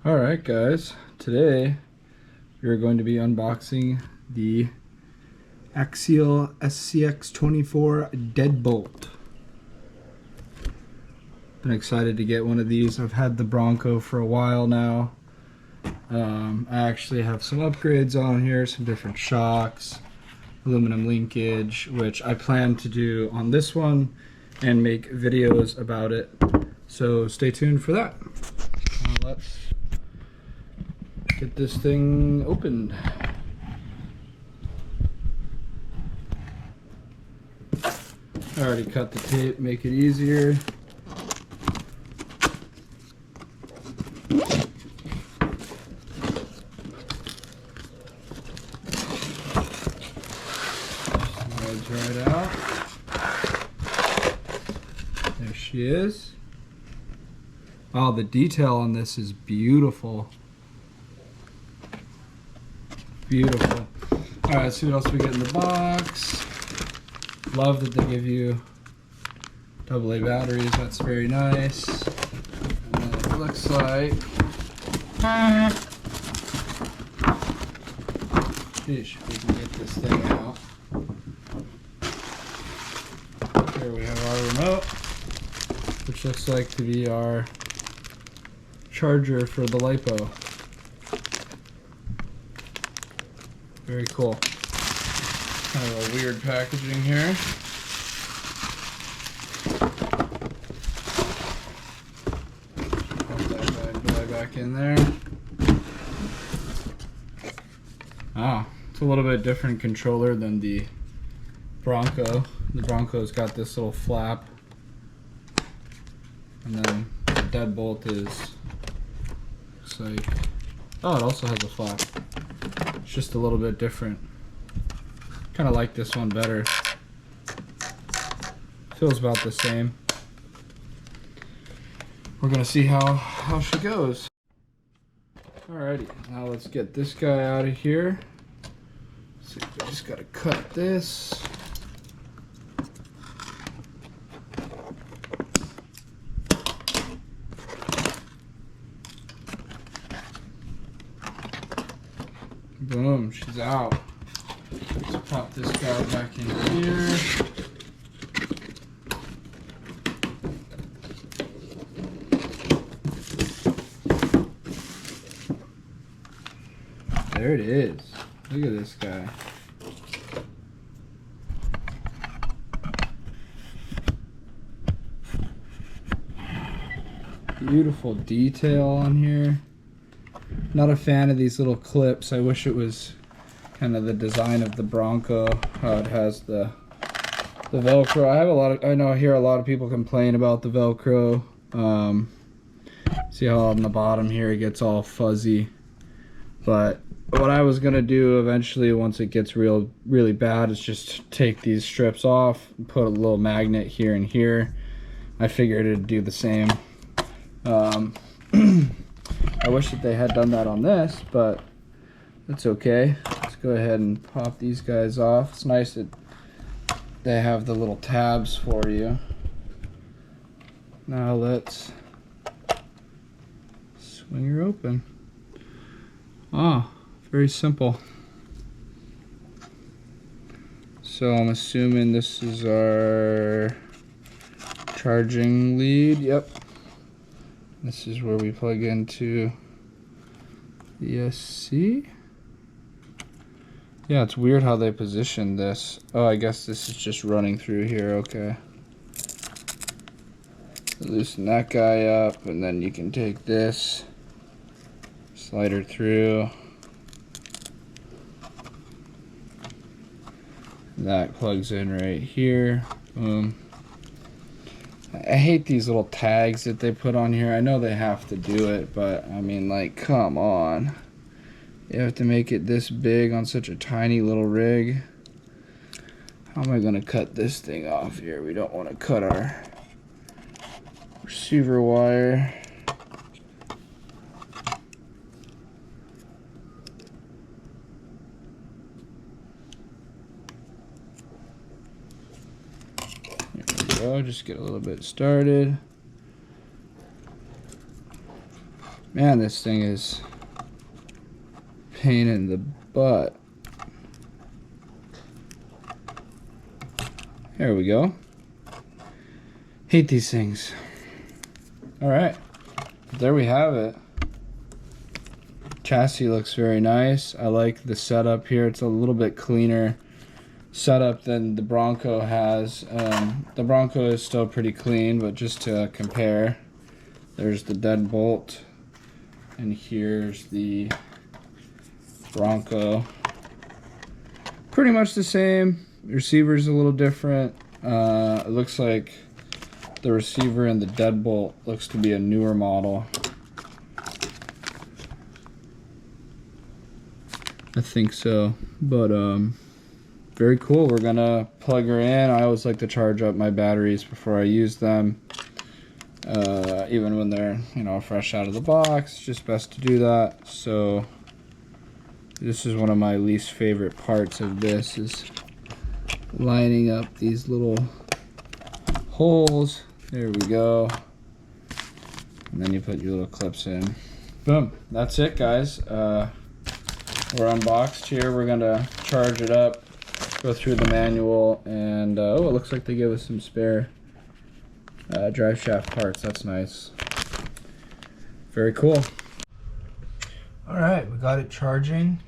Alright guys, today we're going to be unboxing the Axial SCX24 Deadbolt. Been excited to get one of these. I've had the Bronco for a while now. I actually have some upgrades on here, some different shocks, aluminum linkage, which I plan to do on this one and make videos about it. So stay tuned for that. Let's get this thing opened. I already cut the tape, make it easier. Slides right out. There she is. Oh, the detail on this is beautiful. Beautiful. Alright, let's see what else we get in the box. Love that they give you AA batteries, that's very nice. And then it looks like, sheesh, we can get this thing out. Here we have our remote, which looks like to be our charger for the LiPo. Very cool. Kind of a weird packaging here. Put that bad boy back in there. Ah, it's a little bit different controller than the Bronco. The Bronco's got this little flap. And then the Deadbolt is, looks like, oh, it also has a flap. It's just a little bit different. Kind of like this one better. Feels about the same. We're gonna see how she goes. Alrighty, now let's get this guy out of here. So we just gotta cut this. Boom, she's out. Let's pop this guy back in here. There it is. Look at this guy. Beautiful detail on here. Not a fan of these little clips. I wish it was kind of the design of the Bronco, how it has the Velcro. I hear a lot of people complain about the Velcro. See how on the bottom here it gets all fuzzy. But what I was gonna do eventually, once it gets really bad, is just take these strips off and put a little magnet here and here. I figured it'd do the same. I wish that they had done that on this, but that's okay. Let's go ahead and pop these guys off. It's nice that they have the little tabs for you. Now let's swing her open. Ah, very simple. So I'm assuming this is our charging lead. Yep. This is where we plug into the SC. Yeah, it's weird how they positioned this. Oh, I guess this is just running through here. Okay. Loosen that guy up, and then you can take this, slide her through. That plugs in right here. Boom. I hate these little tags that they put on here. I know they have to do it, but I mean, like, come on. You have to make it this big on such a tiny little rig. How am I going to cut this thing off here? We don't want to cut our receiver wire. There we go, just get a little bit started. Man, this thing is pain in the butt. There we go. Hate these things. Alright, there we have it. Chassis looks very nice. I like the setup here. It's a little bit cleaner setup than the Bronco has. The Bronco is still pretty clean, but just to compare, there's the Deadbolt, and here's the Bronco. Pretty much the same. Receiver's a little different. It looks like the receiver in the Deadbolt looks to be a newer model. I think so, but very cool. We're gonna plug her in. I always like to charge up my batteries before I use them, even when they're, you know, fresh out of the box. It's just best to do that. So this is one of my least favorite parts of this, is lining up these little holes. There we go. And then you put your little clips in. Boom. That's it, guys. We're unboxed here. We're gonna charge it up, go through the manual, and oh, it looks like they give us some spare drive shaft parts. That's nice. Very cool. All right, we got it charging.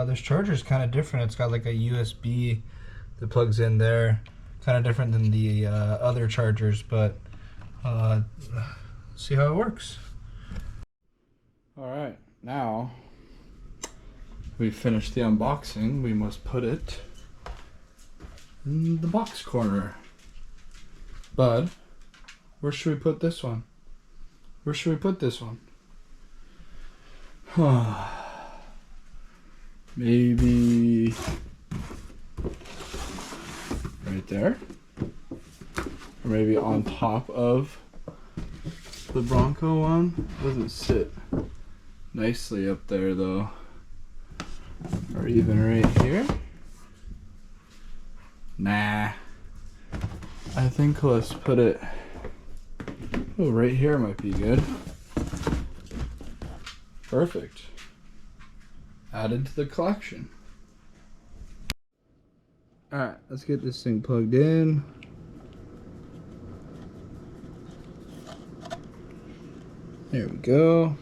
This charger is kind of different. It's got like a USB that plugs in there. Kind of different than the other chargers, but see how it works. All right, now we finished the unboxing. We must put it in the box corner. Bud, where should we put this one? Where should we put this one? Maybe right there, or maybe on top of the Bronco one. Doesn't sit nicely up there though, or even right here. Nah, I think let's put it, oh, right here might be good. Perfect. Added to the collection. Alright, let's get this thing plugged in. There we go.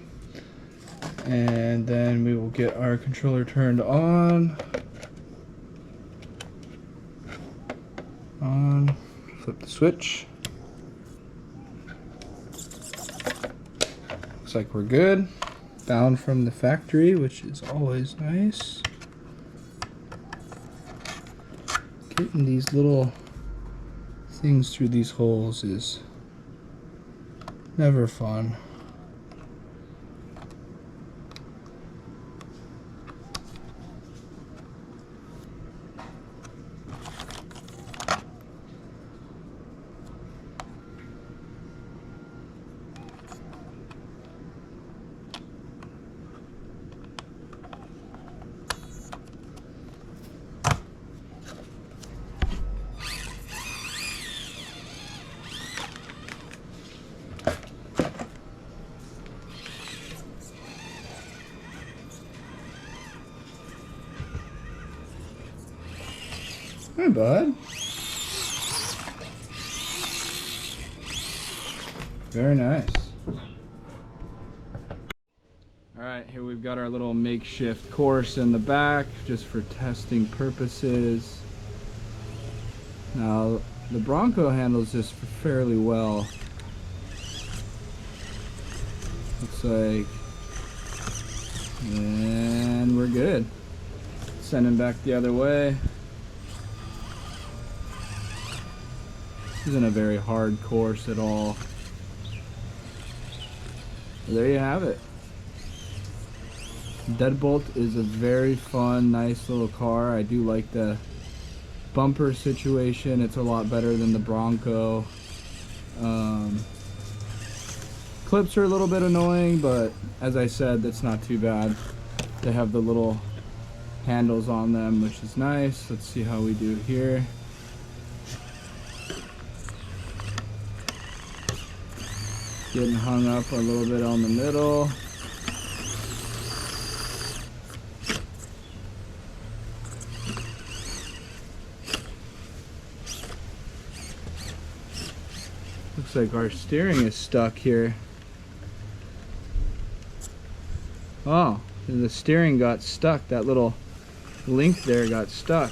And then we will get our controller turned on. On. Flip the switch. Looks like we're good. Bound from the factory, which is always nice. Getting these little things through these holes is never fun. Hey, bud. Very nice. Alright, here we've got our little makeshift course in the back, just for testing purposes. Now, the Bronco handles this fairly well. Looks like. And we're good. Sending back the other way. This isn't a very hard course at all. There you have it. Deadbolt is a very fun, nice little car. I do like the bumper situation. It's a lot better than the Bronco. Clips are a little bit annoying, but as I said, that's not too bad. They have the little handles on them, which is nice. Let's see how we do here. Getting hung up a little bit on the middle. Looks like our steering is stuck here. Oh, the steering got stuck. That little link there got stuck.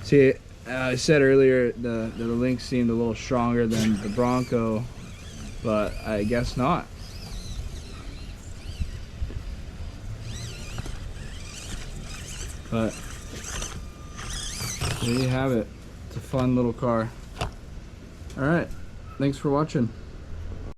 See, I said earlier the link seemed a little stronger than the Bronco, but I guess not. But there you have it. It's a fun little car. Alright, thanks for watching.